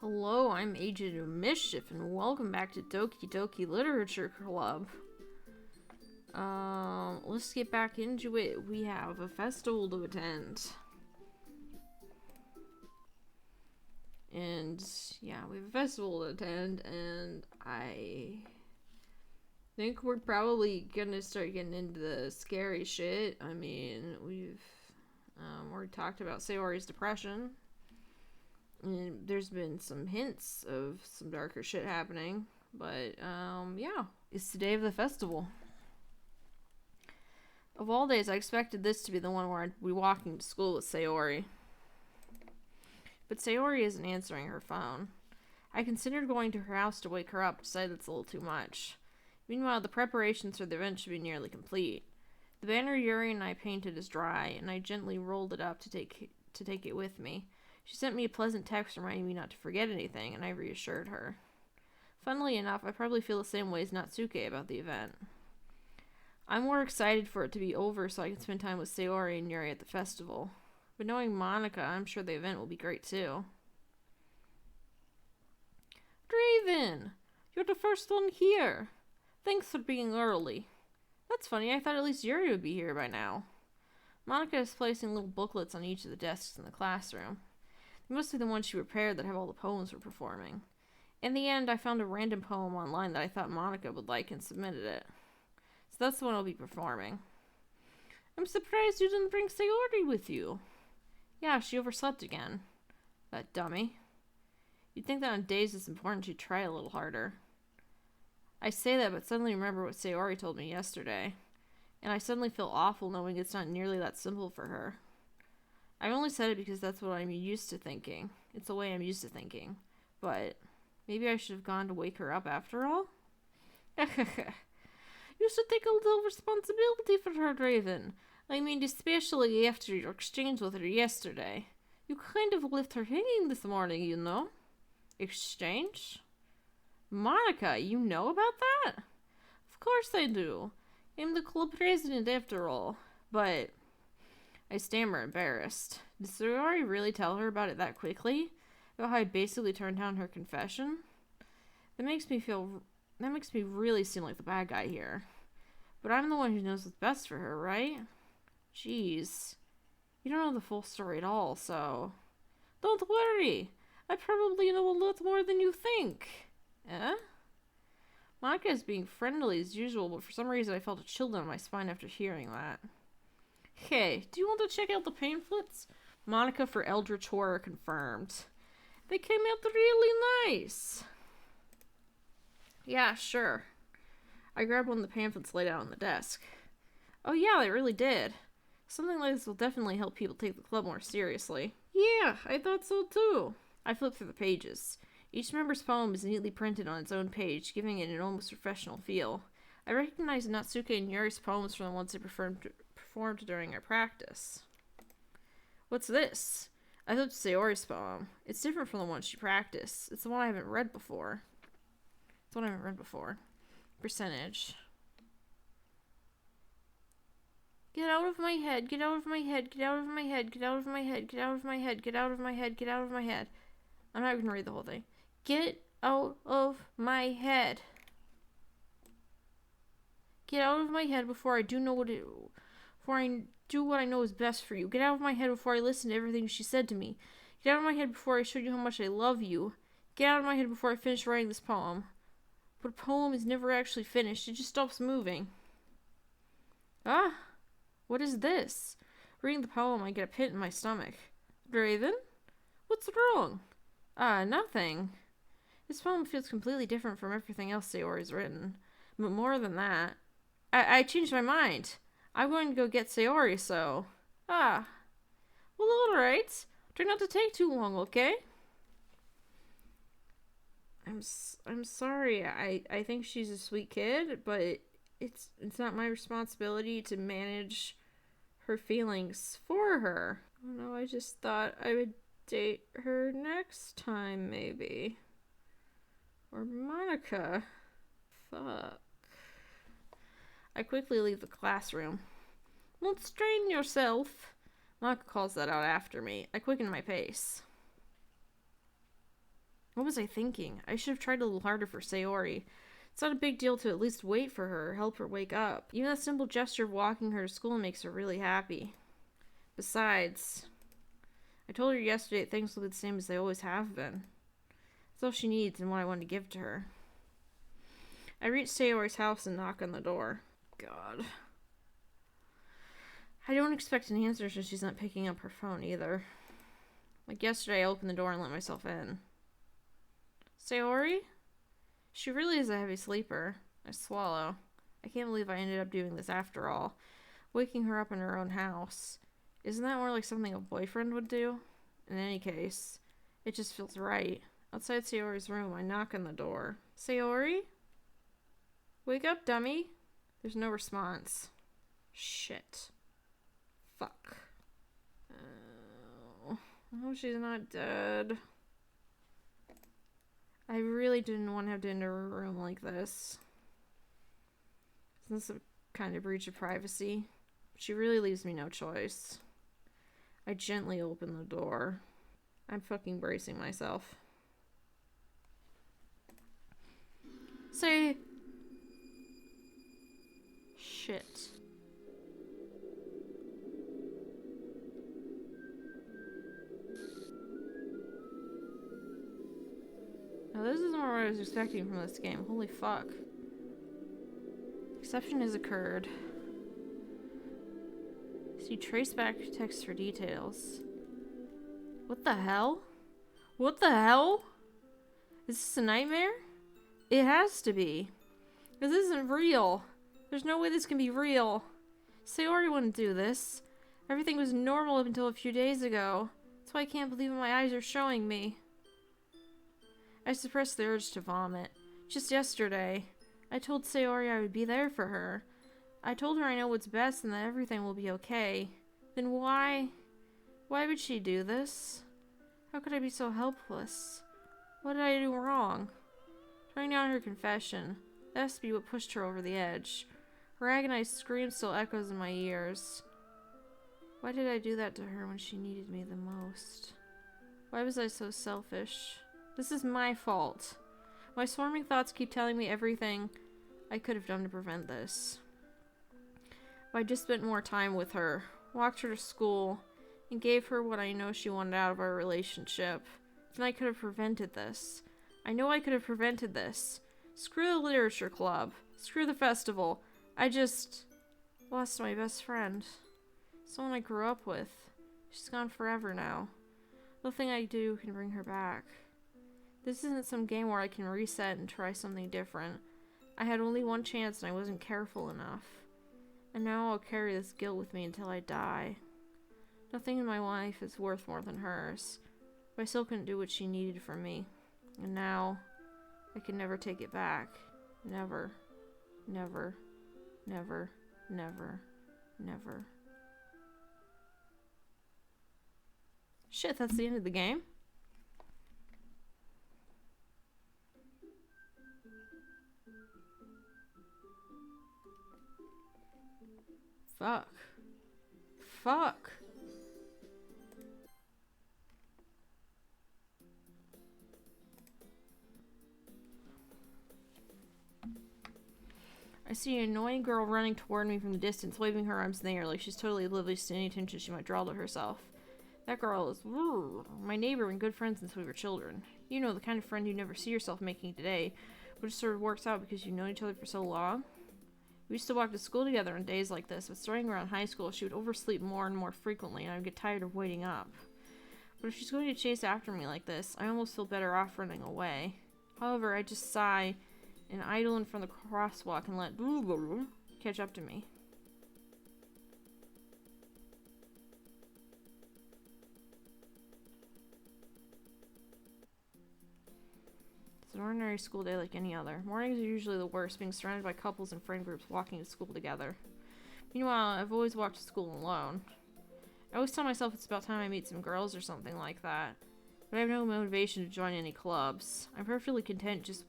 Hello, I'm Agent of Mischief, and welcome back to Doki Doki Literature Club. Let's get back into it. We have a festival to attend. And, yeah, we have a festival to attend, and I think we're probably gonna start getting into the scary shit. I mean, we've already talked about Sayori's depression. And there's been some hints of some darker shit happening. But, yeah. It's the day of the festival. Of all days, I expected this to be the one where I'd be walking to school with Sayori. But Sayori isn't answering her phone. I considered going to her house to wake her up, decided it's a little too much. Meanwhile, the preparations for the event should be nearly complete. The banner Yuri and I painted is dry, and I gently rolled it up to take it with me. She sent me a pleasant text reminding me not to forget anything, and I reassured her. Funnily enough, I probably feel the same way as Natsuke about the event. I'm more excited for it to be over so I can spend time with Sayori and Yuri at the festival. But knowing Monica, I'm sure the event will be great too. Draven! You're the first one here! Thanks for being early. That's funny, I thought at least Yuri would be here by now. Monica is placing little booklets on each of the desks in the classroom. They must be the ones she prepared that have all the poems we're performing. In the end, I found a random poem online that I thought Monica would like and submitted it. So that's the one I'll be performing. I'm surprised you didn't bring Sayori with you. Yeah, she overslept again. That dummy. You'd think that on days it's important she'd try a little harder. I say that, but suddenly remember what Sayori told me yesterday. And I suddenly feel awful knowing it's not nearly that simple for her. I only said it because that's what I'm used to thinking. It's the way I'm used to thinking. But maybe I should have gone to wake her up after all? You should take a little responsibility for her, Raven. I mean, especially after your exchange with her yesterday. You kind of left her hanging this morning, you know. Exchange? Monica, you know about that? Of course I do. I'm the club president after all. But I stammer, embarrassed. Did Sayori really tell her about it that quickly? About how I basically turned down her confession? That makes me really seem like the bad guy here. But I'm the one who knows what's best for her, right? Jeez. You don't know the full story at all, so... Don't worry. I probably know a lot more than you think. Eh? Monica is being friendly as usual, but for some reason I felt a chill down my spine after hearing that. Hey, do you want to check out the pamphlets? Monica for Eldritch Horror confirmed. They came out really nice. Yeah, sure. I grabbed one of the pamphlets laid out on the desk. Oh yeah, they really did. Something like this will definitely help people take the club more seriously. Yeah, I thought so too. I flipped through the pages. Each member's poem is neatly printed on its own page, giving it an almost professional feel. I recognized Natsuke and Yuri's poems from the ones they performed during our practice. What's this? I thought it's Sayori's poem. It's different from the one she practiced. It's the one I haven't read before. Percentage. Get out of my head, get out of my head, get out of my head, get out of my head, get out of my head, get out of my head, get out of my head. I'm not going to read the whole thing. Get out of my head. Get out of my head before I do what I know is best for you. Get out of my head before I listen to everything she said to me. Get out of my head before I show you how much I love you. Get out of my head before I finish writing this poem. But a poem is never actually finished. It just stops moving. Ah, what is this? Reading the poem, I get a pit in my stomach. Draven? What's wrong? Nothing. This poem feels completely different from everything else Sayori's written. But more than that, I changed my mind. I'm going to go get Sayori, so... Well, alright. Try not to take too long, okay? I'm sorry. I think she's a sweet kid, but it's not my responsibility to manage her feelings for her. Oh no, I just thought I would date her next time, maybe. Or Monica. Fuck. I quickly leave the classroom. Don't strain yourself. Monica calls that out after me. I quicken my pace. What was I thinking? I should have tried a little harder for Sayori. It's not a big deal to at least wait for her, help her wake up. Even that simple gesture of walking her to school makes her really happy. Besides, I told her yesterday that things will be the same as they always have been. That's all she needs and what I want to give to her. I reach Sayori's house and knock on the door. God. I don't expect an answer since she's not picking up her phone either. Like yesterday, I opened the door and let myself in. Sayori? She really is a heavy sleeper. I swallow. I can't believe I ended up doing this after all. Waking her up in her own house. Isn't that more like something a boyfriend would do? In any case, it just feels right. Outside Sayori's room, I knock on the door. Sayori? Wake up, dummy. There's no response. Shit. Fuck. Oh, she's not dead. I really didn't want to have to enter her room like this. Isn't this a kind of breach of privacy? She really leaves me no choice. I gently open the door. I'm fucking bracing myself. Say... Shit. Now this isn't what I was expecting from this game. Holy fuck. Exception has occurred. See trace back text for details. What the hell? What the hell? Is this a nightmare? It has to be. This isn't real. There's no way this can be real. Sayori wouldn't do this. Everything was normal up until a few days ago. That's why I can't believe what my eyes are showing me. I suppressed the urge to vomit. Just yesterday, I told Sayori I would be there for her. I told her I know what's best and that everything will be okay. Then why would she do this? How could I be so helpless? What did I do wrong? Turning down her confession. That has to be what pushed her over the edge. Her agonized scream still echoes in my ears. Why did I do that to her when she needed me the most? Why was I so selfish? This is my fault. My swarming thoughts keep telling me everything I could have done to prevent this. If I just spent more time with her, walked her to school, and gave her what I know she wanted out of our relationship, then I could have prevented this. I know I could have prevented this. Screw the literature club. Screw the festival. I just lost my best friend. Someone I grew up with. She's gone forever now. Nothing I do can bring her back. This isn't some game where I can reset and try something different. I had only one chance and I wasn't careful enough. And now I'll carry this guilt with me until I die. Nothing in my life is worth more than hers. But I still couldn't do what she needed from me. And now, I can never take it back. Never. Never. Never. Never. Never. Shit, that's the end of the game? Fuck. Fuck. I see an annoying girl running toward me from the distance, waving her arms in the air like she's totally oblivious to any attention she might draw to herself. That girl is my neighbor and good friend since we were children. You know, the kind of friend you never see yourself making today, but it sort of works out because you've known each other for so long. We used to walk to school together on days like this, but starting around high school, she would oversleep more and more frequently, and I would get tired of waiting up. But if she's going to chase after me like this, I almost feel better off running away. However, I just sigh and idle in front of the crosswalk and let catch up to me. It's an ordinary school day like any other. Mornings are usually the worst, being surrounded by couples and friend groups walking to school together. Meanwhile, I've always walked to school alone. I always tell myself it's about time I meet some girls or something like that. But I have no motivation to join any clubs. I'm perfectly content just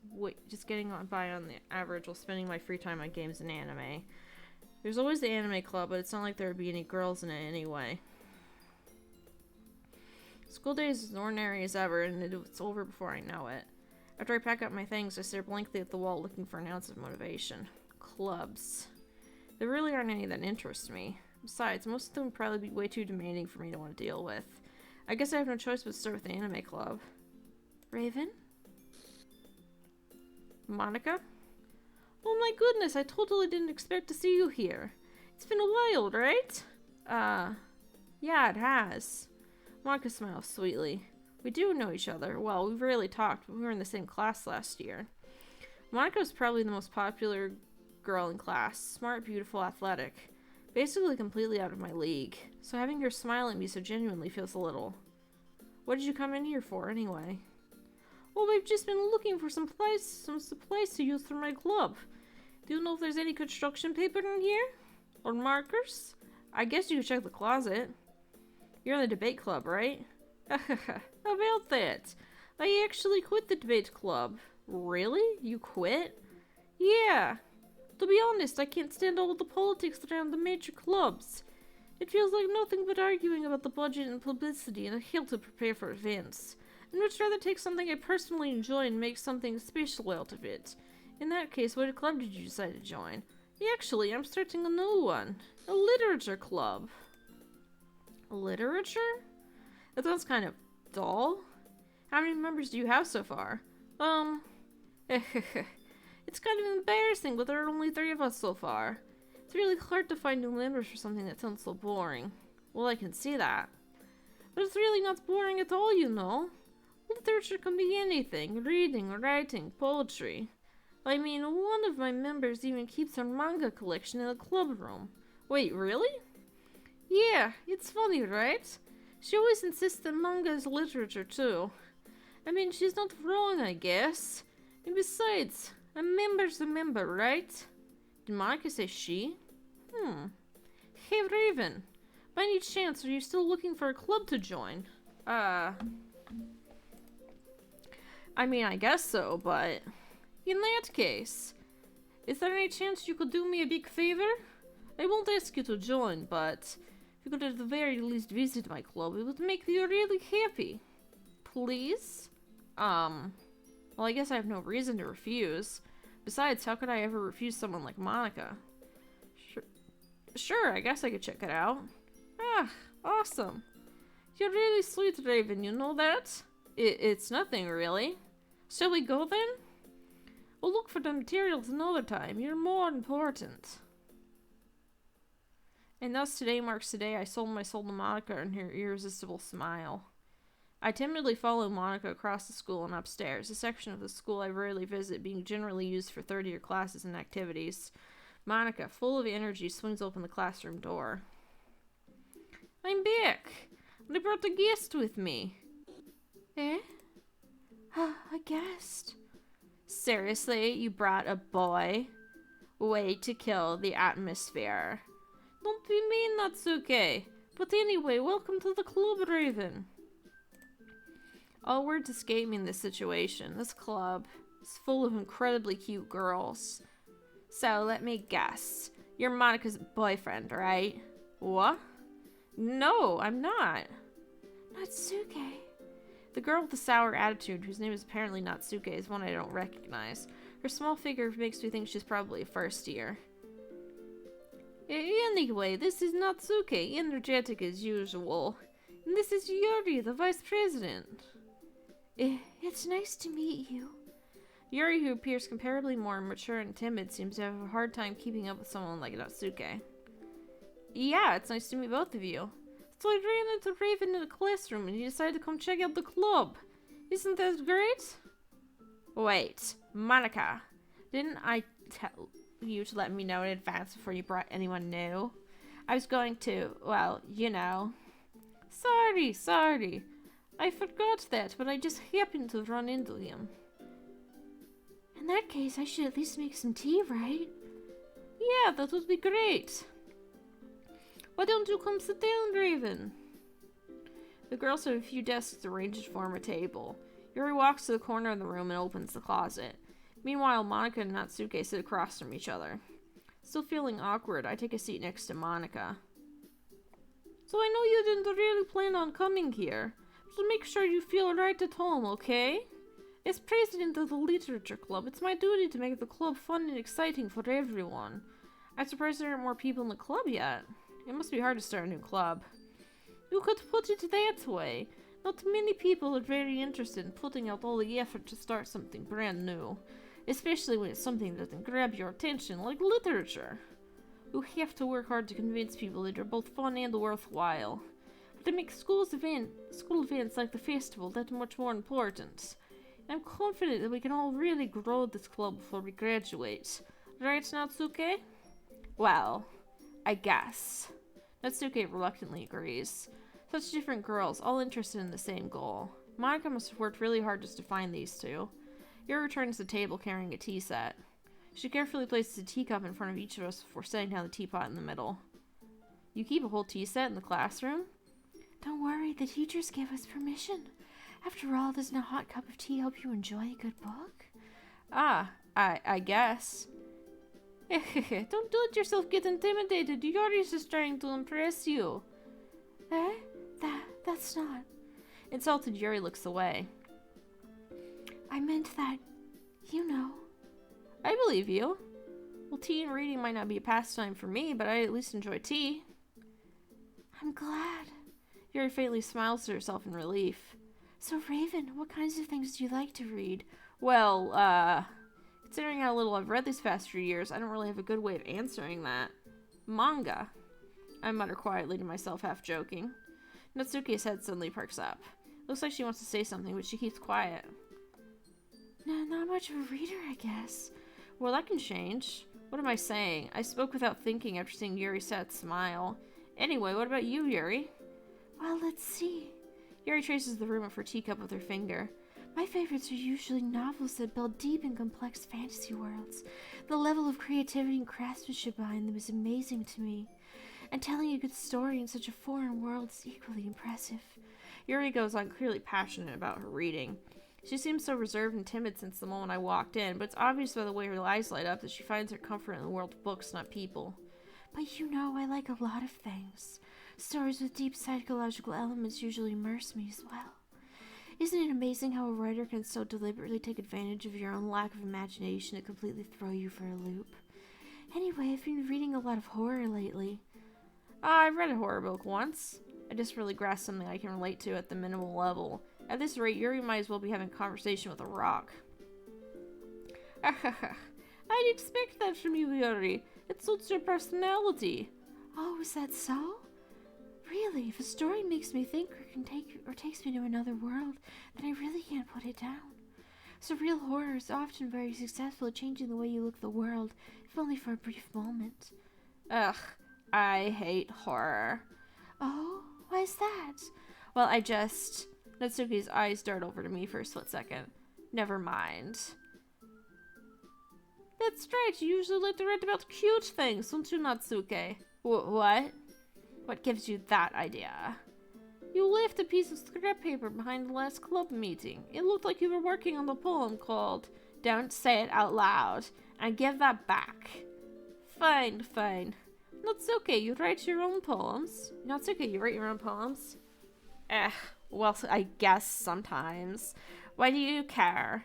getting on by on the average while spending my free time on games and anime. There's always the anime club, but it's not like there would be any girls in it anyway. School day is as ordinary as ever, and it's over before I know it. After I pack up my things, I stare blankly at the wall looking for an ounce of motivation. Clubs. There really aren't any that interest me. Besides, most of them would probably be way too demanding for me to want to deal with. I guess I have no choice but to start with the anime club. Raven? Monica? Oh my goodness, I totally didn't expect to see you here. It's been a while, right? Yeah, it has. Monica smiles sweetly. We do know each other. Well, we've rarely talked, but we were in the same class last year. Monica was probably the most popular girl in class. Smart, beautiful, athletic. Basically completely out of my league. So having her smile at me so genuinely feels a little... What did you come in here for, anyway? Well, we've just been looking for some supplies to use for my club. Do you know if there's any construction paper in here? Or markers? I guess you could check the closet. You're in the debate club, right? About that. I actually quit the debate club. Really? You quit? Yeah. To be honest, I can't stand all of the politics around the major clubs. It feels like nothing but arguing about the budget and publicity and a hill to prepare for events. I'd much rather take something I personally enjoy and make something special out of it. In that case, what club did you decide to join? Actually, I'm starting a new one. A literature club. Literature? That sounds kind of dull. How many members do you have so far? It's kind of embarrassing, but there are only 3 of us so far. It's really hard to find new members for something that sounds so boring. Well, I can see that. But it's really not boring at all, you know. Literature can be anything. Reading, writing, poetry. I mean, one of my members even keeps her manga collection in the club room. Wait, really? Yeah, it's funny, right? She always insists that manga is literature, too. I mean, she's not wrong, I guess. And besides, a member's a member, right? Did Monica say she? Hey, Raven. By any chance, are you still looking for a club to join? I mean, I guess so, but... In that case, is there any chance you could do me a big favor? I won't ask you to join, but if you could at the very least visit my club, it would make me really happy. Please? Well, I guess I have no reason to refuse. Besides, how could I ever refuse someone like Monica? Sure, I guess I could check it out. Ah, awesome. You're really sweet, Raven, you know that? It's nothing, really. Shall we go then? We'll look for the materials another time. You're more important. And thus today marks the day I sold my soul to Monica and her irresistible smile. I timidly follow Monica across the school and upstairs, a section of the school I rarely visit being generally used for third-year classes and activities. Monica, full of energy, swings open the classroom door. I'm back. I brought a guest with me. Eh? A guest? Seriously, you brought a boy? Way to kill the atmosphere. Don't be mean, Natsuke. But anyway, welcome to the club, Raven. All words escape me in this situation. This club is full of incredibly cute girls. So, let me guess. You're Monica's boyfriend, right? What? No, I'm not. Natsuke. The girl with the sour attitude, whose name is apparently Natsuke, is one I don't recognize. Her small figure makes me think she's probably a first year. Anyway, this is Natsuke, energetic as usual. And this is Yuri, the vice president. It's nice to meet you. Yuri, who appears comparably more mature and timid, seems to have a hard time keeping up with someone like Natsuke. Yeah, it's nice to meet both of you. So I ran into Raven in the classroom and he decided to come check out the club. Isn't that great? Wait, Monica, didn't I tell you to let me know in advance before you brought anyone new? I was going to, well, you know. Sorry. I forgot that, but I just happened to run into him. In that case, I should at least make some tea, right? Yeah, that would be great. Why don't you come sit down, Raven? The girls have a few desks arranged to form a table. Yuri walks to the corner of the room and opens the closet. Meanwhile, Monica and Natsuke sit across from each other. Still feeling awkward, I take a seat next to Monica. So I know you didn't really plan on coming here, So make sure you feel right at home, okay? As president of the Literature Club, it's my duty to make the club fun and exciting for everyone. I'm surprised there aren't more people in the club yet. It must be hard to start a new club. You could put it that way. Not many people are very interested in putting out all the effort to start something brand new. Especially when it's something that doesn't grab your attention, like literature. You have to work hard to convince people that they're both fun and worthwhile. But to make school events like the festival that much more important. I'm confident that we can all really grow this club before we graduate. Right, Natsuke? Well, I guess. Natsuke reluctantly agrees. Such different girls, all interested in the same goal. Monica must have worked really hard just to find these two. Yuri returns to the table carrying a tea set. She carefully places a teacup in front of each of us before setting down the teapot in the middle. You keep a whole tea set in the classroom? Don't worry, the teachers gave us permission. After all, doesn't a hot cup of tea help you enjoy a good book? Ah, I guess. Don't let yourself get intimidated. Yuri's just trying to impress you. That's not... Insulted, Yuri looks away. I meant that, you know. I believe you. Well, tea and reading might not be a pastime for me, but I at least enjoy tea. I'm glad. Yuri faintly smiles to herself in relief. So, Raven, what kinds of things do you like to read? Well, considering how little I've read these past few years, I don't really have a good way of answering that. Manga. I mutter quietly to myself, half joking. Natsuki's head suddenly perks up. Looks like she wants to say something, but she keeps quiet. No, not much of a reader, I guess. Well, that can change. What am I saying? I spoke without thinking after seeing Yuri's sad smile. Anyway, what about you, Yuri? Well, let's see. Yuri traces the rim of her teacup with her finger. My favorites are usually novels that build deep and complex fantasy worlds. The level of creativity and craftsmanship behind them is amazing to me. And telling a good story in such a foreign world is equally impressive. Yuri goes on, clearly passionate about her reading. She seems so reserved and timid since the moment I walked in, but it's obvious by the way her eyes light up that she finds her comfort in the world of books, not people. But you know, I like a lot of things. Stories with deep psychological elements usually immerse me as well. Isn't it amazing how a writer can so deliberately take advantage of your own lack of imagination to completely throw you for a loop? Anyway, I've been reading a lot of horror lately. I've read a horror book once. I just really grasped something I can relate to at the minimal level. At this rate, Yuri might as well be having a conversation with a rock. I'd expect that from you, Yuri. It suits your personality. Oh, is that so? Really, if a story makes me think or takes me to another world, then I really can't put it down. So real horror is often very successful at changing the way you look at the world, if only for a brief moment. Ugh, I hate horror. Oh, why is that? Well, Natsuki's eyes dart over to me for a split second. Never mind. That's right, you usually like to read about cute things, don't you, Natsuke? What? What gives you that idea? You left a piece of scrap paper behind the last club meeting. It looked like you were working on the poem called Don't Say It Out Loud, and give that back. Fine. Natsuke, you write your own poems? Natsuke, you write your own poems? Well, I guess sometimes. Why do you care?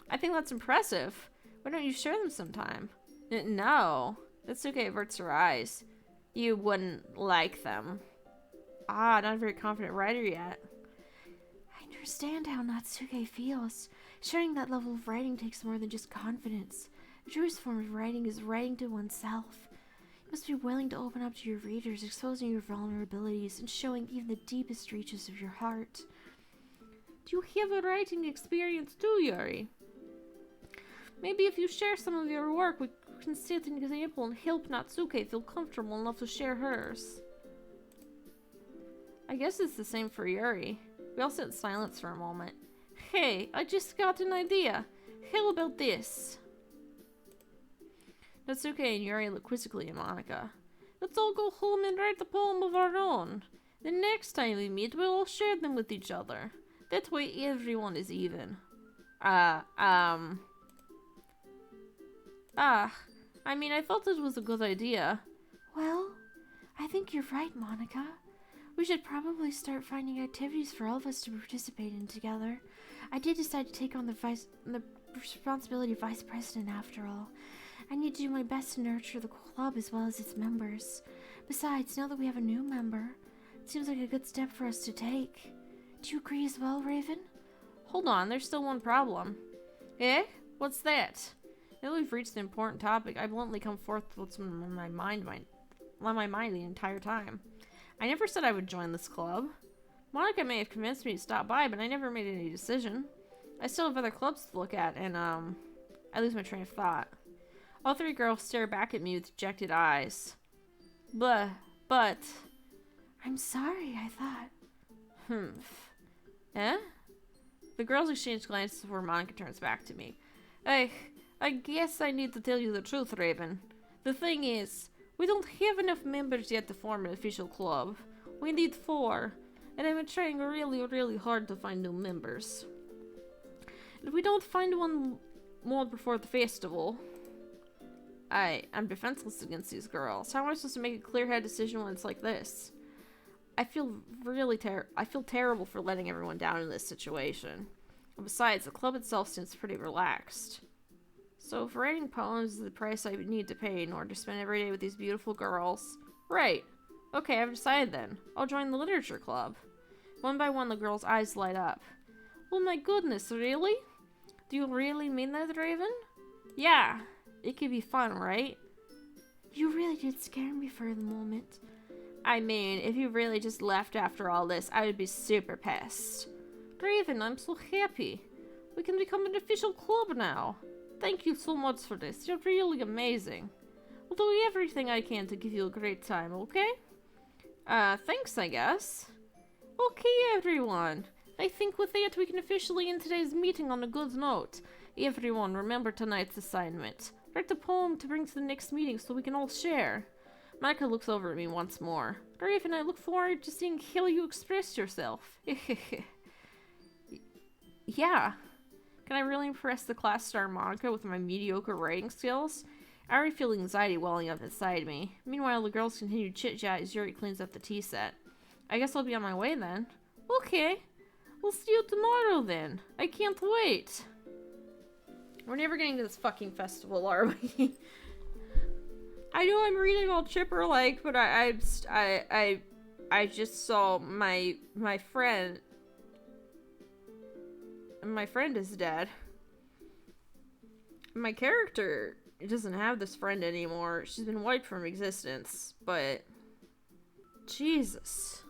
I think that's impressive. Why don't you share them sometime? No. Natsuke averts her eyes. You wouldn't like them. Not a very confident writer yet. I understand how Natsuke feels. Sharing that level of writing takes more than just confidence. The truest form of writing is writing to oneself. You must be willing to open up to your readers, exposing your vulnerabilities and showing even the deepest reaches of your heart. Do you have a writing experience too, Yuri? Maybe if you share some of your work, we can set an example and help Natsuke feel comfortable enough to share hers. I guess it's the same for Yuri. We all sit in silence for a moment. Hey, I just got an idea. How about this? Natsuke and Yuri look quizzically at Monica. Let's all go home and write a poem of our own. The next time we meet, we'll all share them with each other. That way everyone is even. I thought this was a good idea. Well, I think you're right, Monica. We should probably start finding activities for all of us to participate in together. I did decide to take on the responsibility of vice president after all. I need to do my best to nurture the club as well as its members. Besides, now that we have a new member, it seems like a good step for us to take. Do you agree as well, Raven? Hold on, there's still one problem. Eh? What's that? Now that we've reached the important topic, I bluntly come forth with what's on my mind the entire time. I never said I would join this club. Monica may have convinced me to stop by, but I never made any decision. I still have other clubs to look at, and, I lose my train of thought. All three girls stare back at me with dejected eyes. But... I'm sorry, I thought. Eh? The girls exchange glances before Monica turns back to me. I guess I need to tell you the truth, Raven. The thing is, we don't have enough members yet to form an official club. We need 4, and I've been trying really, really hard to find new members. If we don't find one more before the festival, I'm defenseless against these girls. How am I supposed to make a clear-headed decision when it's like this? I feel terrible for letting everyone down in this situation. And besides, the club itself seems pretty relaxed. So if writing poems is the price I would need to pay in order to spend every day with these beautiful girls... Right. Okay, I've decided then. I'll join the literature club. One by one, the girls' eyes light up. Oh my goodness, really? Do you really mean that, Raven? Yeah. It could be fun, right? You really did scare me for the moment. I mean, if you really just left after all this, I would be super pissed. Raven, I'm so happy. We can become an official club now. Thank you so much for this. You're really amazing. I'll do everything I can to give you a great time, okay? Thanks, I guess. Okay, everyone. I think with that, we can officially end today's meeting on a good note. Everyone, remember tonight's assignment. Write a poem to bring to the next meeting so we can all share. Monica looks over at me once more. Raven, I look forward to seeing how you express yourself. Yeah. Can I really impress the class star Monica with my mediocre writing skills? I already feel anxiety welling up inside me. Meanwhile, the girls continue chit-chat as Yuri cleans up the tea set. I guess I'll be on my way then. Okay. We'll see you tomorrow then. I can't wait. We're never getting to this fucking festival, are we? I know I'm reading all chipper-like, but I just saw my friend. My friend is dead. My character doesn't have this friend anymore. She's been wiped from existence, but Jesus.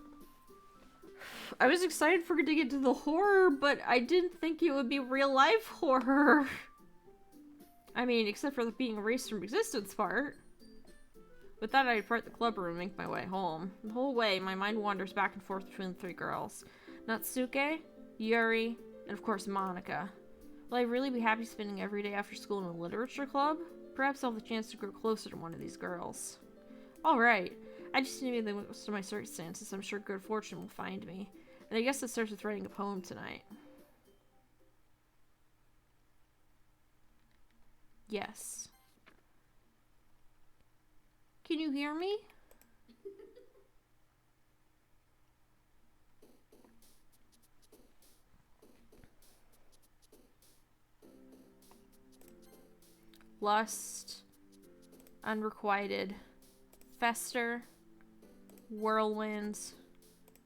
I was excited for it to get to the horror, but I didn't think it would be real life horror. I mean, except for the being erased from existence part. With that, I depart the club room and make my way home. The whole way, my mind wanders back and forth between the 3 girls. Natsuke, Yuri, and of course Monica. Will I really be happy spending every day after school in a literature club? Perhaps I'll have the chance to grow closer to one of these girls. Alright, I just need to make the most of my circumstances. I'm sure good fortune will find me. And I guess it starts with writing a poem tonight. Yes. Can you hear me? Lust, unrequited, fester, whirlwinds,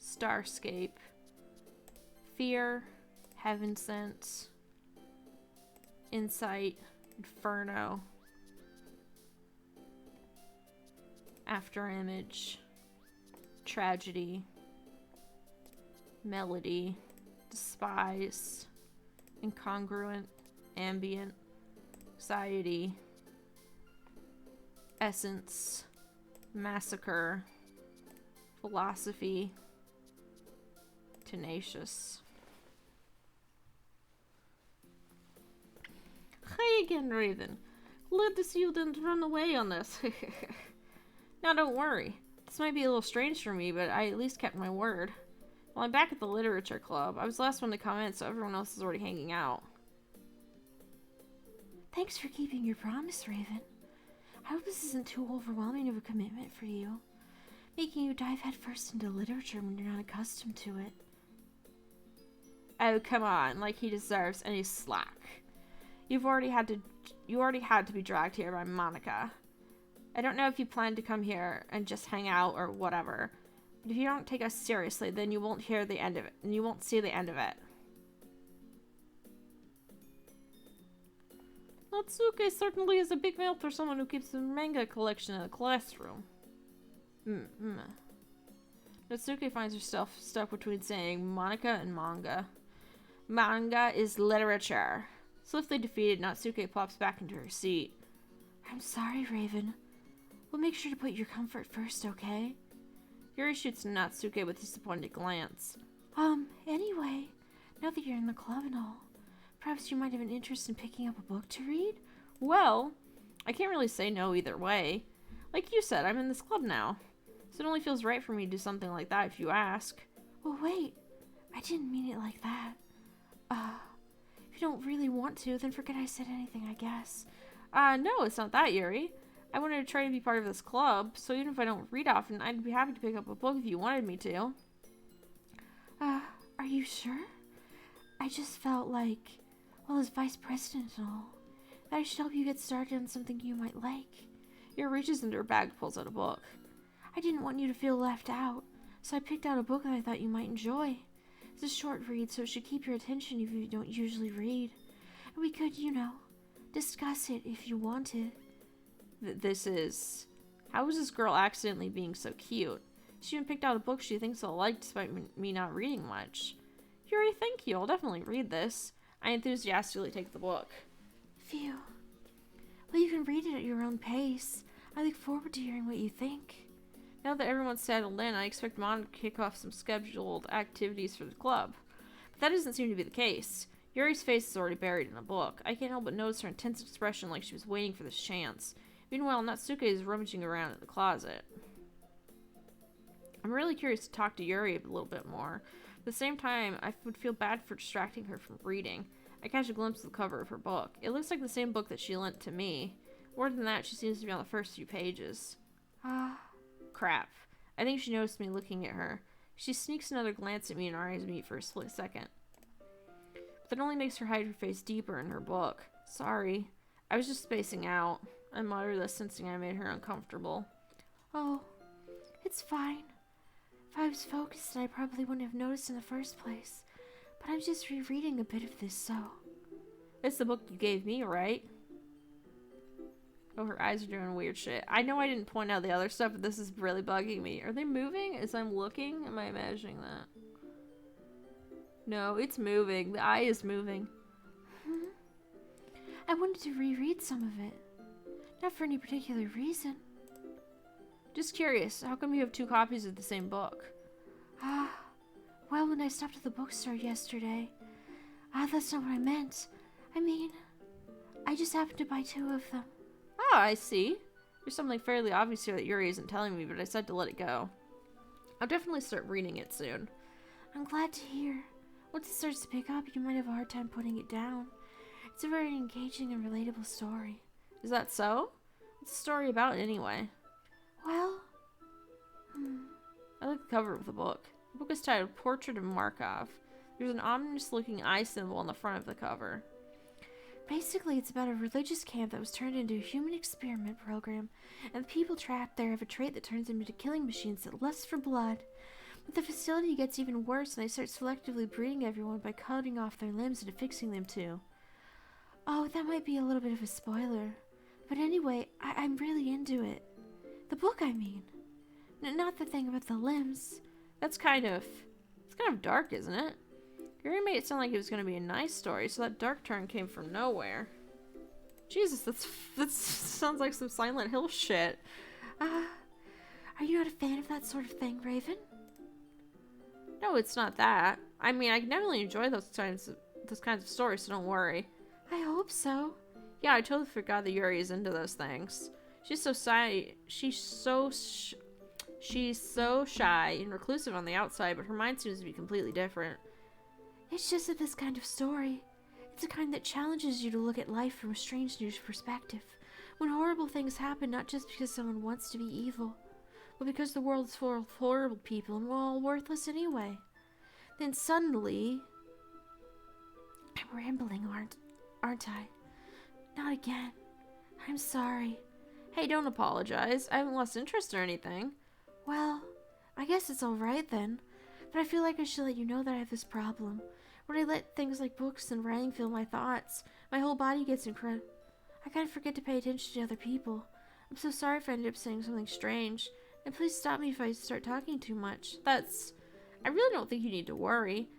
starscape, fear, heaven sent, insight, inferno, after image, tragedy, melody, despise, incongruent, ambient, anxiety, essence, massacre, philosophy, tenacious. Hi again, Raven. Glad to see you didn't run away on us. Now don't worry. This might be a little strange for me, but I at least kept my word. Well, I'm back at the literature club. I was the last one to come in, so everyone else is already hanging out. Thanks for keeping your promise, Raven. I hope this isn't too overwhelming of a commitment for you. making you dive headfirst into literature when you're not accustomed to it. Oh, come on, like he deserves any slack. You already had to be dragged here by Monica. I don't know if you plan to come here and just hang out or whatever, but if you don't take us seriously, then you won't hear the end of it, and you won't see the end of it. Natsuke certainly is a big mouth for someone who keeps a manga collection in a classroom. Natsuke finds herself stuck between saying Monica and manga. Manga is literature. Swiftly defeated, Natsuke plops back into her seat. I'm sorry, Raven. We'll make sure to put your comfort first, okay? Yuri shoots Natsuke with a disappointed glance. Anyway, now that you're in the club and all, perhaps you might have an interest in picking up a book to read? Well, I can't really say no either way. Like you said, I'm in this club now, so it only feels right for me to do something like that if you ask. Well, wait. I didn't mean it like that. If you don't really want to, then forget I said anything, I guess. No, it's not that, Yuri. I wanted to try to be part of this club, so even if I don't read often, I'd be happy to pick up a book if you wanted me to. Are you sure? I just felt like, well, as vice president and all, that I should help you get started on something you might like. Yuri reaches into her bag and pulls out a book. I didn't want you to feel left out, so I picked out a book that I thought you might enjoy. It's a short read, so it should keep your attention if you don't usually read. And we could, discuss it if you wanted. How is this girl accidentally being so cute? She even picked out a book she thinks I'll like despite me not reading much. Yuri, thank you. I'll definitely read this. I enthusiastically take the book. Phew. Well, you can read it at your own pace. I look forward to hearing what you think. Now that everyone's settled in, I expect Mon to kick off some scheduled activities for the club. But that doesn't seem to be the case. Yuri's face is already buried in a book. I can't help but notice her intense expression like she was waiting for this chance. Meanwhile, Natsuke is rummaging around in the closet. I'm really curious to talk to Yuri a little bit more. At the same time, I would feel bad for distracting her from reading. I catch a glimpse of the cover of her book. It looks like the same book that she lent to me. More than that, she seems to be on the first few pages. Crap. I think she noticed me looking at her. She sneaks another glance at me and our eyes meet for a split second. But that only makes her hide her face deeper in her book. Sorry. I was just spacing out. I muttered this, sensing I made her uncomfortable. Oh, it's fine. If I was focused, I probably wouldn't have noticed in the first place. But I'm just rereading a bit of this, so... It's the book you gave me, right? Oh, her eyes are doing weird shit. I know I didn't point out the other stuff, but this is really bugging me. Are they moving as I'm looking? Am I imagining that? No, it's moving. The eye is moving. I wanted to reread some of it. Not for any particular reason. Just curious, how come you have 2 copies of the same book? Well, when I stopped at the bookstore yesterday... that's not what I meant. I mean, I just happened to buy 2 of them. Ah, I see. There's something fairly obvious here that Yuri isn't telling me, but I said to let it go. I'll definitely start reading it soon. I'm glad to hear. Once it starts to pick up, you might have a hard time putting it down. It's a very engaging and relatable story. Is that so? What's the story about anyway? Well, I like the cover of the book. The book is titled Portrait of Markov. There's an ominous-looking eye symbol on the front of the cover. Basically, it's about a religious camp that was turned into a human experiment program, and the people trapped there have a trait that turns them into killing machines that lust for blood. But the facility gets even worse, and they start selectively breeding everyone by cutting off their limbs and affixing them to. Oh, that might be a little bit of a spoiler. But anyway, I'm really into it. The book, I mean. Not the thing about the limbs. It's kind of dark, isn't it? Yuri made it sound like it was going to be a nice story, so that dark turn came from nowhere. Jesus, that sounds like some Silent Hill shit. Are you not a fan of that sort of thing, Raven? No, it's not that. I mean, I can definitely enjoy those kinds of stories, so don't worry. I hope so. Yeah, I totally forgot that Yuri is into those things. She's so shy. She's so shy and reclusive on the outside, but her mind seems to be completely different. It's just that this kind of story, it's a kind that challenges you to look at life from a strange new perspective. When horrible things happen, not just because someone wants to be evil, Well, because the world's full of horrible people and we're all worthless anyway. Then suddenly... I'm rambling, aren't I? Not again. I'm sorry. Hey, don't apologize. I haven't lost interest or anything. Well, I guess it's alright then. But I feel like I should let you know that I have this problem. When I let things like books and writing fill my thoughts, my whole body gets I kind of forget to pay attention to other people. I'm so sorry if I end up saying something strange. And please stop me if I start talking too much. I really don't think you need to worry.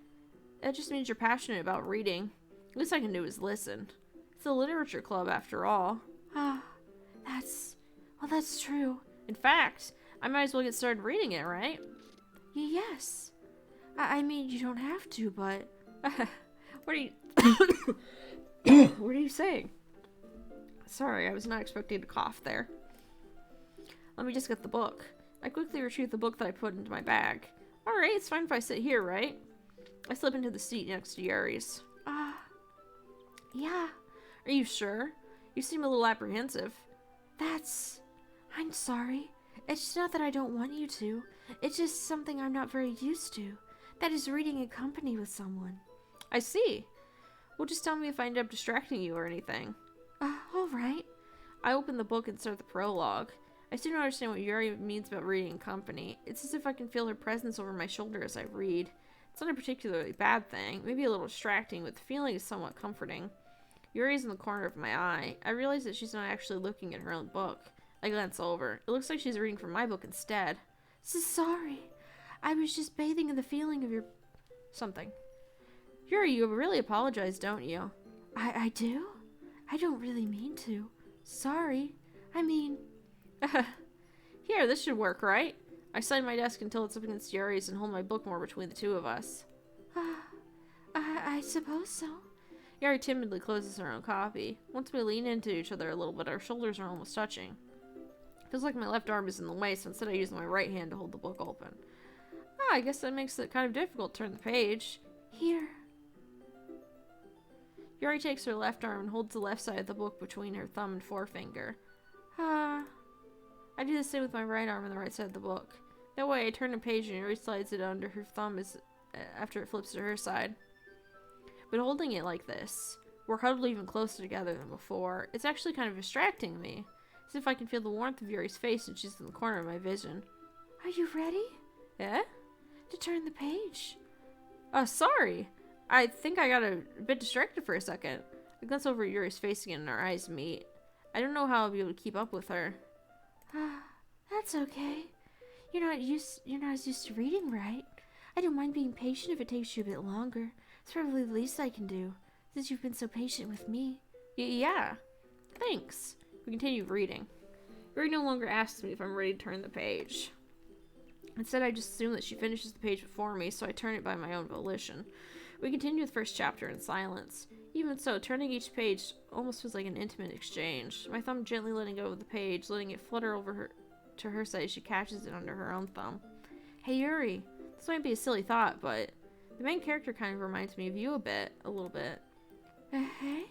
That just means you're passionate about reading. The least I can do is listen. It's a literature club after all. That's true. In fact, I might as well get started reading it, right? Yes. I mean, you don't have to, but... What are you... What are you saying? Sorry, I was not expecting to cough there. Let me just get the book. I quickly retrieve the book that I put into my bag. Alright, it's fine if I sit here, right? I slip into the seat next to Yuri's. Yeah. Are you sure? You seem a little apprehensive. I'm sorry. It's just not that I don't want you to. It's just something I'm not very used to. That is reading in company with someone. I see. Well, just tell me if I end up distracting you or anything. Alright. I open the book and start the prologue. I still don't understand what Yuri means about reading in company. It's as if I can feel her presence over my shoulder as I read. It's not a particularly bad thing, maybe a little distracting, but the feeling is somewhat comforting. Yuri's in the corner of my eye. I realize that she's not actually looking at her own book. I glance over. It looks like she's reading from my book instead. Sorry. I was just bathing in the feeling of your... something. Yuri, you really apologize, don't you? I do? I don't really mean to. Sorry. I mean... Here, this should work, right? I slide my desk until it's up against Yuri's and hold my book more between the two of us. I suppose so. Yuri timidly closes her own copy. Once we lean into each other a little bit, our shoulders are almost touching. Feels like my left arm is in the way, so instead I use my right hand to hold the book open. I guess that makes it kind of difficult to turn the page. Here. Yuri takes her left arm and holds the left side of the book between her thumb and forefinger. I do the same with my right arm and the right side of the book. That way I turn a page and Yuri slides it under her thumb after it flips to her side. But holding it like this, we're huddled even closer together than before. It's actually kind of distracting me. As if I can feel the warmth of Yuri's face and she's in the corner of my vision. Are you ready? Yeah? To turn the page. Sorry. I think I got a bit distracted for a second. I glance over at Yuri's face again and our eyes meet. I don't know how I'll be able to keep up with her. That's okay. You're not as used to reading, right? I don't mind being patient if it takes you a bit longer. It's probably the least I can do, since you've been so patient with me. Yeah. Thanks. We continue reading. Yuri no longer asks me if I'm ready to turn the page. Instead, I just assume that she finishes the page before me, so I turn it by my own volition. We continue the first chapter in silence. Even so, turning each page almost feels like an intimate exchange. My thumb gently letting go of the page, letting it flutter over to her side as she catches it under her own thumb. Hey Yuri, this might be a silly thought, but the main character kind of reminds me of you a little bit. Hey?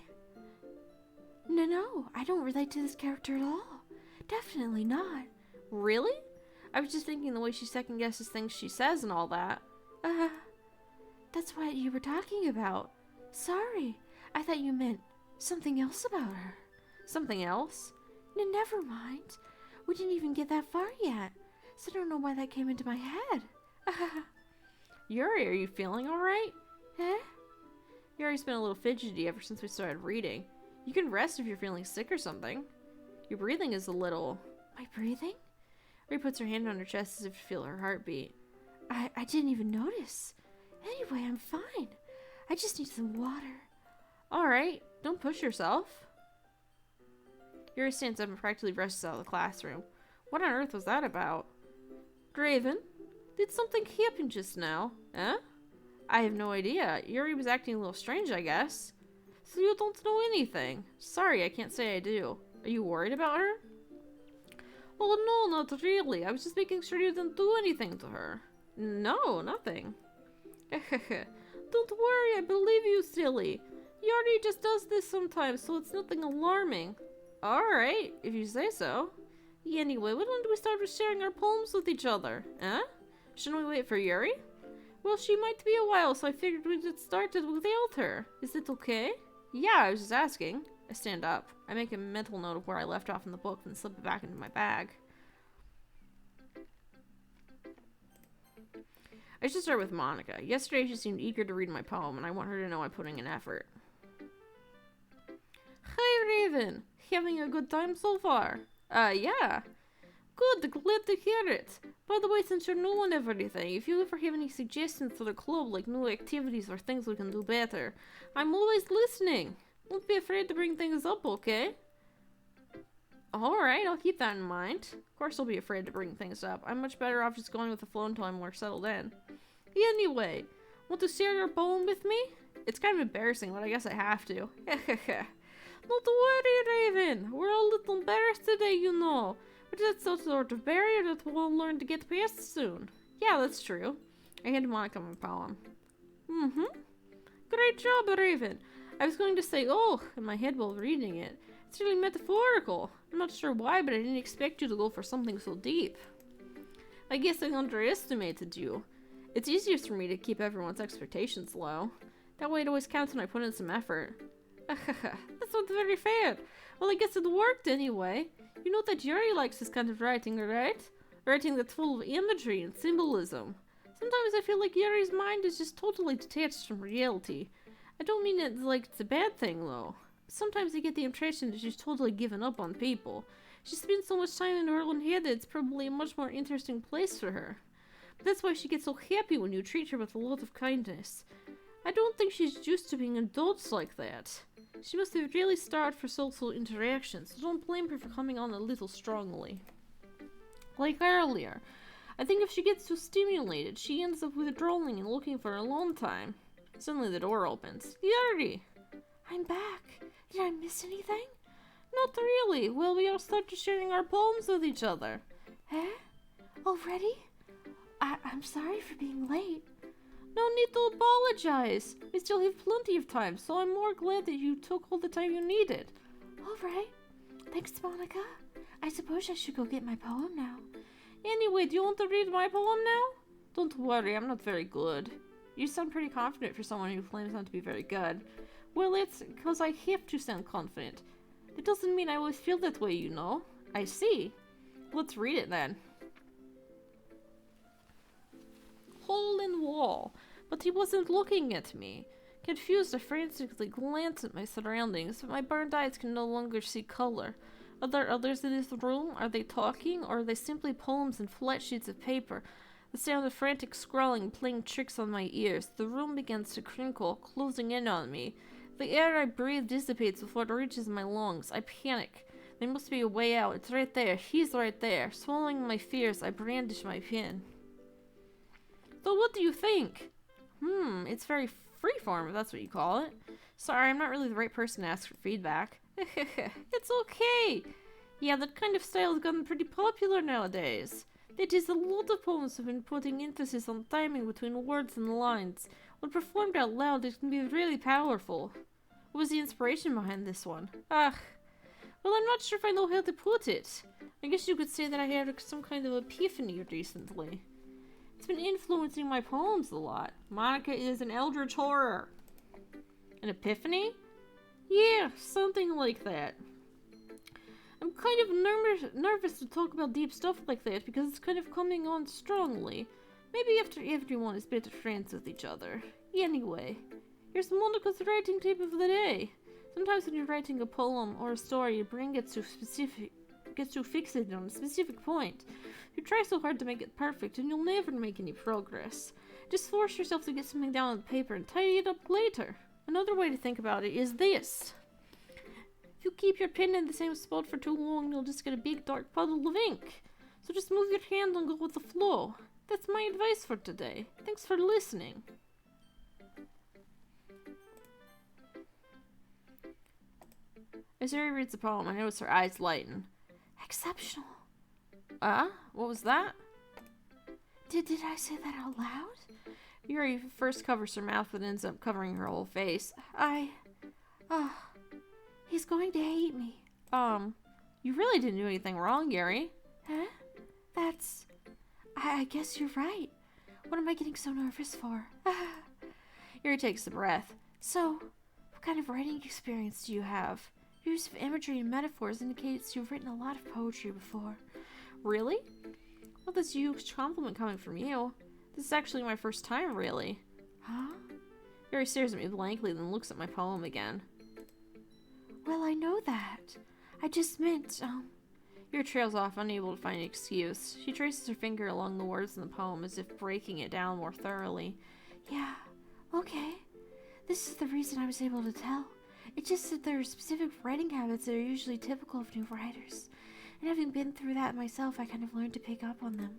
No, I don't relate to this character at all. Definitely not. Really? I was just thinking the way she second guesses things she says and all that. That's what you were talking about. Sorry, I thought you meant something else about her. Something else? Never mind. We didn't even get that far yet, so I don't know why that came into my head. Yuri, are you feeling alright? Eh? Yuri's been a little fidgety ever since we started reading. You can rest if you're feeling sick or something. Your breathing is a little... My breathing? Yuri puts her hand on her chest as if to feel her heartbeat. I didn't even notice. Anyway, I'm fine. I just need some water. Alright, don't push yourself. Yuri stands up and practically rushes out of the classroom. What on earth was that about? Draven, did something happen just now? Eh? I have no idea. Yuri was acting a little strange, I guess. So you don't know anything. Sorry, I can't say I do. Are you worried about her? Oh no, not really. I was just making sure you didn't do anything to her. No, nothing. Don't worry, I believe you, silly. Yuri just does this sometimes, so it's nothing alarming. Alright, if you say so. Anyway, why don't we start with sharing our poems with each other? Eh? Shouldn't we wait for Yuri? Well, she might be a while, so I figured we'd get started without her. Is it okay? Yeah, I was just asking. I stand up. I make a mental note of where I left off in the book, then slip it back into my bag. I should start with Monica. Yesterday she seemed eager to read my poem, and I want her to know I'm putting in effort. Hi, Raven! Having a good time so far? Yeah. Good, glad to hear it. By the way, since you're new and everything, if you ever have any suggestions for the club, like new activities or things we can do better, I'm always listening. Don't be afraid to bring things up, okay? Alright, I'll keep that in mind. Of course I'll be afraid to bring things up. I'm much better off just going with the flow until I'm more settled in. Anyway, want to share your poem with me? It's kind of embarrassing, but I guess I have to. Not to worry, Raven. We're a little embarrassed today, you know. But that's some sort of barrier that we'll learn to get past soon. Yeah, that's true. I hand Monica my poem. Great job, Raven. I was going to say, oh, in my head while reading it. It's really metaphorical. I'm not sure why, but I didn't expect you to go for something so deep. I guess I underestimated you. It's easiest for me to keep everyone's expectations low. That way it always counts when I put in some effort. That's not very fair. Well, I guess it worked anyway. You know that Yuri likes this kind of writing, right? Writing that's full of imagery and symbolism. Sometimes I feel like Yuri's mind is just totally detached from reality. I don't mean it like it's a bad thing, though. Sometimes I get the impression that she's totally given up on people. She spends so much time in her own head that it's probably a much more interesting place for her. But that's why she gets so happy when you treat her with a lot of kindness. I don't think she's used to being adults like that. She must have really starved for social interactions, so don't blame her for coming on a little strongly. Like earlier, I think if she gets too stimulated, she ends up withdrawing and looking for alone time. Suddenly the door opens. Yuri! I'm back. Did I miss anything? Not really. Well, we all started sharing our poems with each other. Eh? Already? I'm sorry for being late. No need to apologize. We still have plenty of time, so I'm more glad that you took all the time you needed. Alright. Thanks, Monica. I suppose I should go get my poem now. Anyway, do you want to read my poem now? Don't worry, I'm not very good. You sound pretty confident for someone who claims not to be very good. Well, it's because I have to sound confident. It doesn't mean I always feel that way, you know. I see. Let's read it then. Hole in wall, but he wasn't looking at me. Confused, I frantically glanced at my surroundings, but my burned eyes can no longer see color. Are there others in this room? Are they talking, or are they simply poems and flat sheets of paper? The sound of frantic scrawling playing tricks on my ears. The room begins to crinkle, closing in on me. The air I breathe dissipates before it reaches my lungs. I panic. There must be a way out. It's right there. He's right there. Swallowing my fears, I brandish my pen. So what do you think? It's very freeform, if that's what you call it. Sorry, I'm not really the right person to ask for feedback. It's okay. Yeah, that kind of style has gotten pretty popular nowadays. That is, a lot of poems have been putting emphasis on timing between words and lines. When performed out loud, it can be really powerful. What was the inspiration behind this one? Well, I'm not sure if I know how to put it. I guess you could say that I had some kind of epiphany recently. It's been influencing my poems a lot. Monica is an eldritch horror. An epiphany? Yeah, something like that. I'm kind of nervous to talk about deep stuff like that because it's kind of coming on strongly. Maybe after everyone is better friends with each other. Anyway, here's Monica's writing tip of the day. Sometimes when you're writing a poem or a story, your brain gets too fixated on a specific point. You try so hard to make it perfect and you'll never make any progress. Just force yourself to get something down on paper and tidy it up later. Another way to think about it is this. If you keep your pen in the same spot for too long, you'll just get a big dark puddle of ink. So just move your hand and go with the flow. That's my advice for today. Thanks for listening. As Yuri reads the poem, I notice her eyes lighten. Exceptional. What was that? Did I say that out loud? Yuri first covers her mouth, but ends up covering her whole face. He's going to hate me. You really didn't do anything wrong, Yuri. Huh? That's... I guess you're right. What am I getting so nervous for? Yuri takes a breath. So, what kind of writing experience do you have? Your use of imagery and metaphors indicates you've written a lot of poetry before. Really? Well, that's a huge compliment coming from you. This is actually my first time, really. Huh? Yuri stares at me blankly, then looks at my poem again. Well, I know that. I just meant, Yuri trails off, unable to find an excuse. She traces her finger along the words in the poem as if breaking it down more thoroughly. Yeah, okay. This is the reason I was able to tell. It's just that there are specific writing habits that are usually typical of new writers. And having been through that myself, I kind of learned to pick up on them.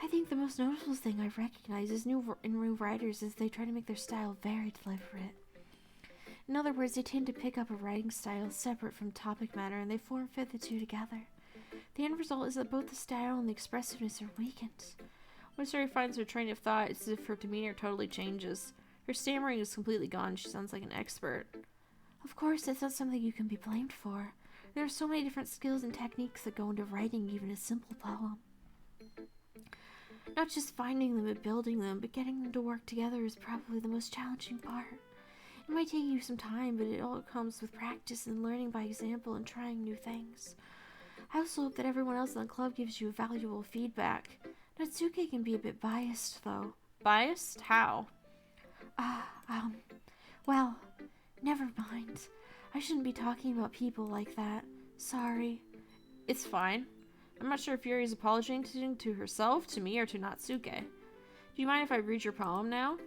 I think the most noticeable thing I've recognized is in new writers is they try to make their style very deliberate. In other words, they tend to pick up a writing style separate from topic matter, and they form-fit the two together. The end result is that both the style and the expressiveness are weakened. Once Yuri finds her train of thought, it's as if her demeanor totally changes. Her stammering is completely gone. She sounds like an expert. Of course, that's not something you can be blamed for. There are so many different skills and techniques that go into writing even a simple poem. Not just finding them and building them, but getting them to work together is probably the most challenging part. It might take you some time, but it all comes with practice and learning by example and trying new things. I also hope that everyone else in the club gives you valuable feedback. Natsuke can be a bit biased, though. Biased? How? Well, never mind. I shouldn't be talking about people like that. Sorry. It's fine. I'm not sure if Yuri's apologizing to herself, to me, or to Natsuke. Do you mind if I read your poem now?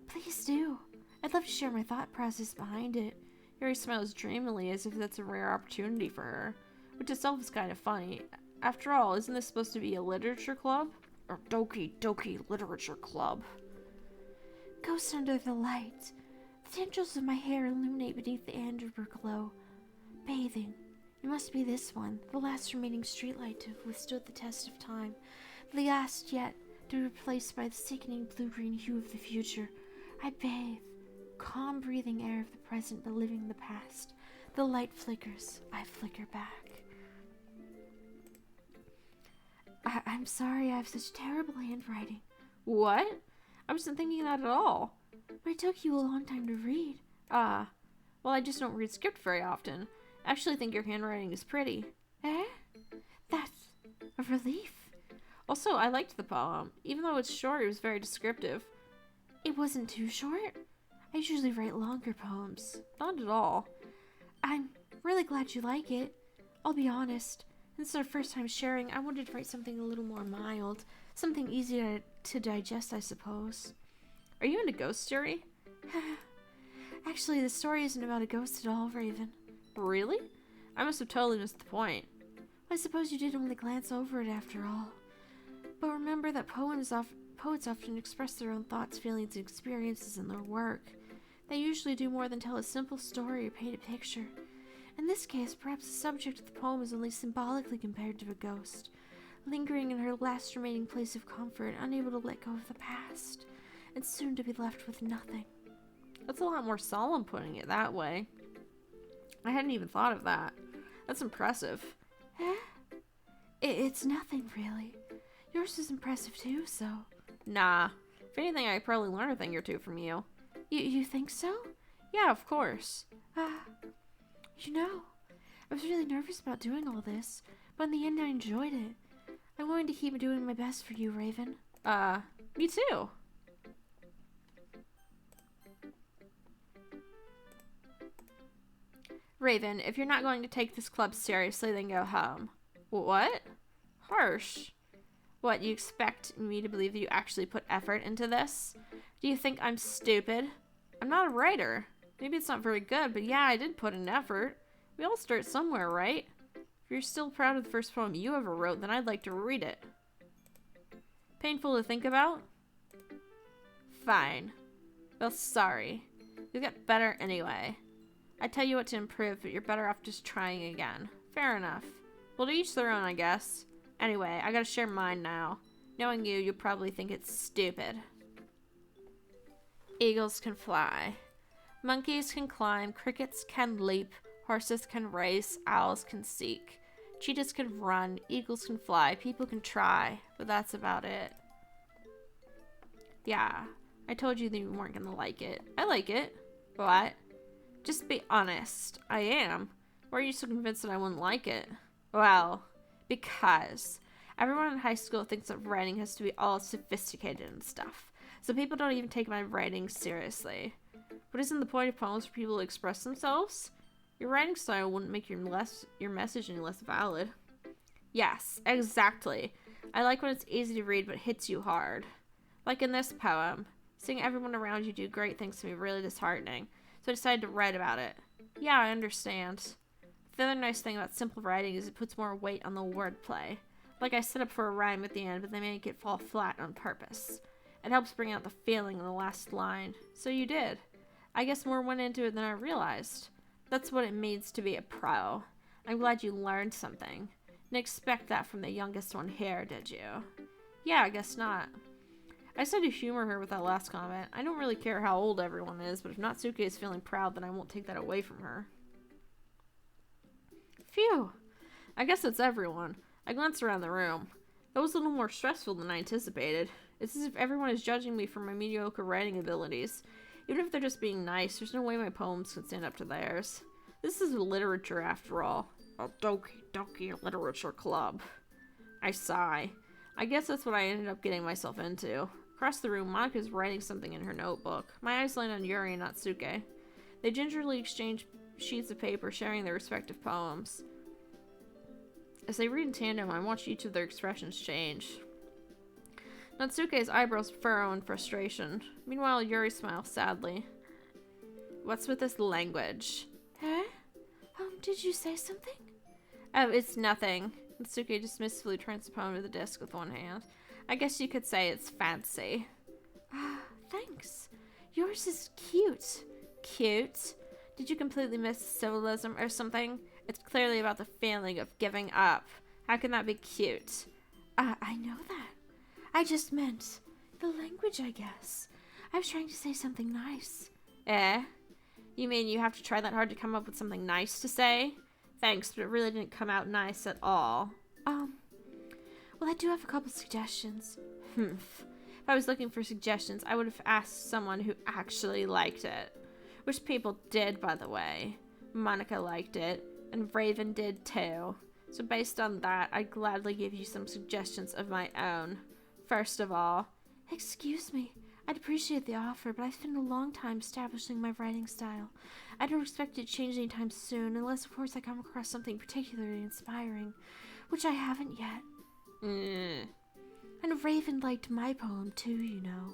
Please do. I'd love to share my thought process behind it. Yuri smiles dreamily as if that's a rare opportunity for her, which itself is kind of funny. After all, isn't this supposed to be a literature club? Or Doki Doki Literature Club? Ghost under the light. The tendrils of my hair illuminate beneath the amber glow. Bathing. It must be this one, the last remaining streetlight to have withstood the test of time. The last yet to be replaced by the sickening blue-green hue of the future. I bathe. Calm breathing air of the present, but living the past. The light flickers. I flicker back. I'm sorry I have such terrible handwriting. What? I wasn't thinking that at all. But it took you a long time to read. Well, I just don't read script very often. I actually think your handwriting is pretty. Eh? That's a relief. Also, I liked the poem. Even though it's short, it was very descriptive. It wasn't too short. I usually write longer poems. Not at all. I'm really glad you like it. I'll be honest. This is our first time sharing. I wanted to write something a little more mild. Something easier to digest, I suppose. Are you into ghosts, Yuri? Actually, the story isn't about a ghost at all, Raven. Really? I must have totally missed the point. I suppose you did only glance over it after all. But remember that poets often express their own thoughts, feelings, and experiences in their work. They usually do more than tell a simple story or paint a picture. In this case, perhaps the subject of the poem is only symbolically compared to a ghost, lingering in her last remaining place of comfort, unable to let go of the past, and soon to be left with nothing. That's a lot more solemn putting it that way. I hadn't even thought of that. That's impressive. Eh? It's nothing, really. Yours is impressive too, so... Nah. If anything, I probably learned a thing or two from you. You think so? Yeah, of course. You know, I was really nervous about doing all this, but in the end I enjoyed it. I'm going to keep doing my best for you, Raven. Me too. Raven, if you're not going to take this club seriously, then go home. What? Harsh. What, you expect me to believe that you actually put effort into this? Do you think I'm stupid? I'm not a writer. Maybe it's not very good, but yeah, I did put in effort. We all start somewhere, right? If you're still proud of the first poem you ever wrote, then I'd like to read it. Painful to think about? Fine. Well, sorry. You'll get better anyway. I tell you what to improve, but you're better off just trying again. Fair enough. Well, to each their own, I guess. Anyway, I gotta share mine now. Knowing you, you'll probably think it's stupid. Eagles can fly. Monkeys can climb. Crickets can leap. Horses can race, owls can seek. Cheetahs can run, eagles can fly, people can try, but that's about it. Yeah, I told you that you weren't gonna like it. I like it. What? Just be honest. I am. Why are you so convinced that I wouldn't like it? Well, because everyone in high school thinks that writing has to be all sophisticated and stuff. So people don't even take my writing seriously. But isn't the point of poems for people to express themselves? Your writing style wouldn't make your message any less valid. Yes, exactly. I like when it's easy to read but hits you hard. Like in this poem. Seeing everyone around you do great things can be really disheartening, so I decided to write about it. Yeah, I understand. The other nice thing about simple writing is it puts more weight on the wordplay. Like I set up for a rhyme at the end, but they make it fall flat on purpose. It helps bring out the feeling in the last line. So you did. I guess more went into it than I realized. That's what it means to be a pro. I'm glad you learned something. Didn't expect that from the youngest one here, did you? Yeah, I guess not. I said to humor her with that last comment. I don't really care how old everyone is, but if Natsuke is feeling proud, then I won't take that away from her. Phew. I guess it's everyone. I glanced around the room. That was a little more stressful than I anticipated. It's as if everyone is judging me for my mediocre writing abilities. Even if they're just being nice, there's no way my poems can stand up to theirs. This is literature, after all. A Doki Doki Literature Club. I sigh. I guess that's what I ended up getting myself into. Across the room, Monika's writing something in her notebook. My eyes land on Yuri and Natsuke. They gingerly exchange sheets of paper, sharing their respective poems. As they read in tandem, I watch each of their expressions change. Natsuke's eyebrows furrow in frustration. Meanwhile, Yuri smiles sadly. What's with this language? Huh? Did you say something? Oh, it's nothing. Natsuke dismissively turns the poem to the desk with one hand. I guess you could say it's fancy. Thanks. Yours is cute. Cute? Did you completely miss symbolism or something? It's clearly about the feeling of giving up. How can that be cute? I know that. I just meant the language, I guess. I was trying to say something nice. Eh? You mean you have to try that hard to come up with something nice to say? Thanks, but it really didn't come out nice at all. Well, I do have a couple suggestions. If I was looking for suggestions, I would have asked someone who actually liked it. Which people did, by the way. Monika liked it, and Raven did too. So based on that, I'd gladly give you some suggestions of my own. First of all... Excuse me. I'd appreciate the offer, but I spent a long time establishing my writing style. I don't expect it to change anytime soon, unless, of course, I come across something particularly inspiring, which I haven't yet. And Raven liked my poem, too, you know.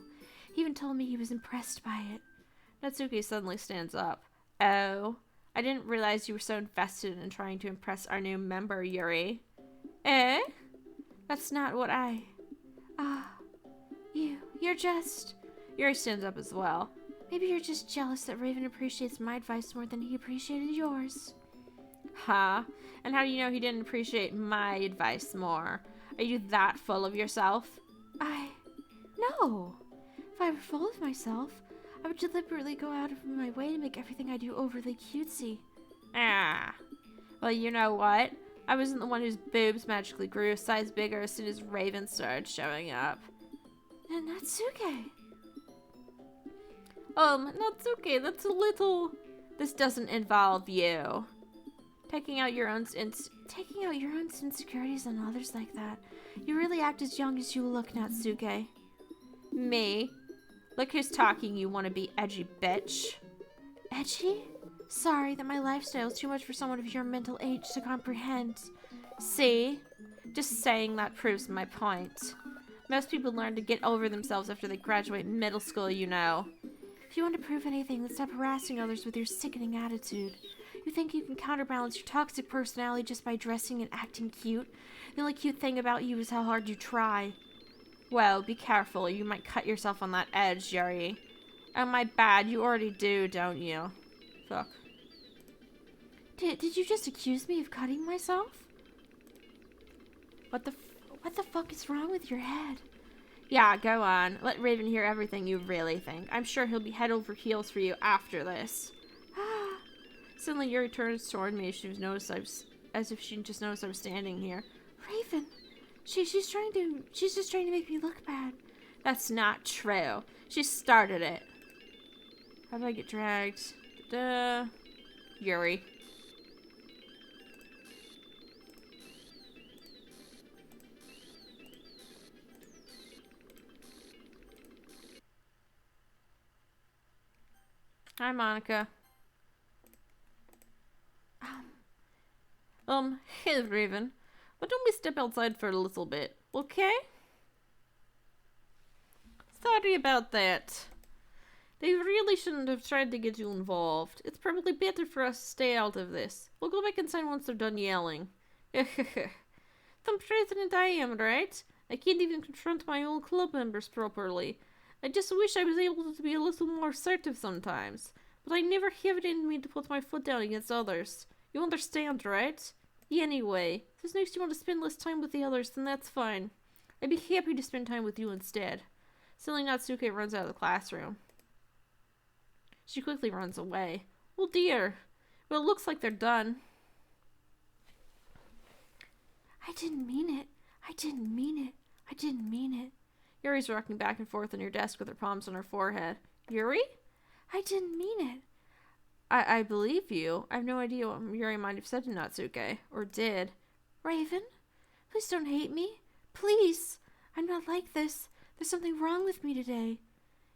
He even told me he was impressed by it. Natsuki suddenly stands up. Oh, I didn't realize you were so invested in trying to impress our new member, Yuri. Eh? That's not what I... You're just... Yuri stands up as well. Maybe you're just jealous that Raven appreciates my advice more than he appreciated yours. Huh? And how do you know he didn't appreciate my advice more? Are you that full of yourself? No. If I were full of myself, I would deliberately go out of my way to make everything I do overly cutesy. Well, you know what? I wasn't the one whose boobs magically grew a size bigger as soon as Raven started showing up. And Natsuke. Natsuke, that's a little... This doesn't involve you. Taking out your own insecurities on others like that. You really act as young as you look, Natsuke. Me? Look who's talking, you wanna be edgy bitch. Edgy? Sorry that my lifestyle is too much for someone of your mental age to comprehend. See? Just saying that proves my point. Most people learn to get over themselves after they graduate middle school, you know. If you want to prove anything, then stop harassing others with your sickening attitude. You think you can counterbalance your toxic personality just by dressing and acting cute? The only cute thing about you is how hard you try. Well, be careful, you might cut yourself on that edge, Yuri. Oh, my bad, you already do, don't you? Fuck. Did you just accuse me of cutting myself? What the fuck is wrong with your head? Yeah, go on. Let Raven hear everything you really think. I'm sure he'll be head over heels for you after this. Suddenly Yuri turns toward me as if she just noticed I was standing here. Raven, she's just trying to make me look bad. That's not true. She started it. How did I get dragged? Yuri. Hi, Monica. Hey, Raven. Why don't we step outside for a little bit, okay? Sorry about that. They really shouldn't have tried to get you involved. It's probably better for us to stay out of this. We'll go back inside once they're done yelling. Some president I am, right? I can't even confront my own club members properly. I just wish I was able to be a little more assertive sometimes. But I never have it in me to put my foot down against others. You understand, right? Anyway, if this makes you want to spend less time with the others, then that's fine. I'd be happy to spend time with you instead. Suddenly Natsuke runs out of the classroom. She quickly runs away. Oh dear. Well, it looks like they're done. I didn't mean it. I didn't mean it. I didn't mean it. Yuri's rocking back and forth on your desk with her palms on her forehead. Yuri? I didn't mean it. I believe you. I have no idea what Yuri might have said to Natsuke. Or did. Raven? Please don't hate me. Please. I'm not like this. There's something wrong with me today.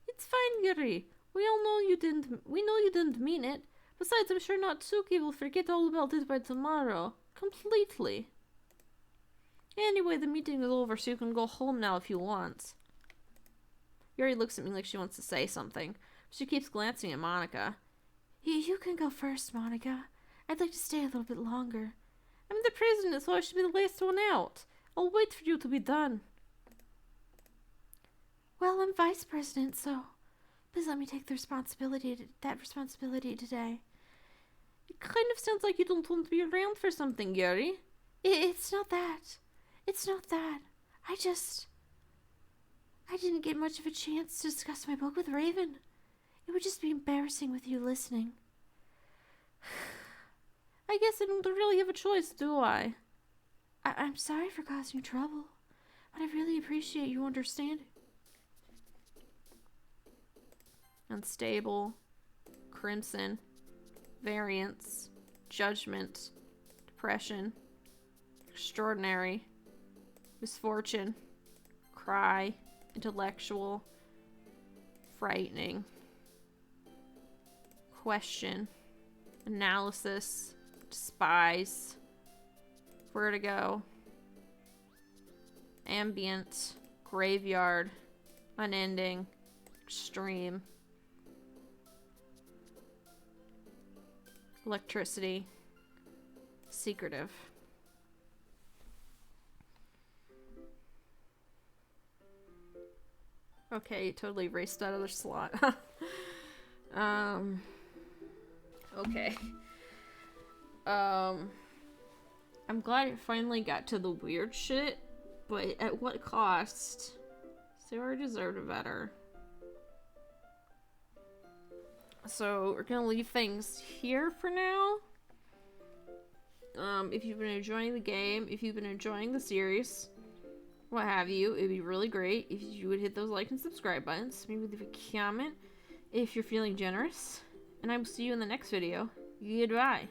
It's fine, Yuri. We know you didn't mean it. Besides, I'm sure Natsuki will forget all about it by tomorrow. Completely. Anyway, the meeting is over, so you can go home now if you want. Yuri looks at me like she wants to say something. She keeps glancing at Monica. You can go first, Monica. I'd like to stay a little bit longer. I'm the president, so I should be the last one out. I'll wait for you to be done. Well, I'm vice president, so please let me take that responsibility today. It kind of sounds like you don't want to be around for something, Yuri. It's not that. It's not that. I didn't get much of a chance to discuss my book with Raven. It would just be embarrassing with you listening. I guess I don't really have a choice, do I? I'm sorry for causing trouble, but I really appreciate you understanding. Unstable, crimson, variance, judgment, depression, extraordinary, misfortune, cry, intellectual, frightening, question, analysis, despise, vertigo, ambient, graveyard, unending, extreme, electricity, secretive. Okay, totally erased that other slot. Okay. I'm glad it finally got to the weird shit, but at what cost? Sarah deserved better. So we're gonna leave things here for now. If you've been enjoying the game, if you've been enjoying the series, what have you, it'd be really great if you would hit those like and subscribe buttons. Maybe leave a comment if you're feeling generous. And I will see you in the next video. Goodbye.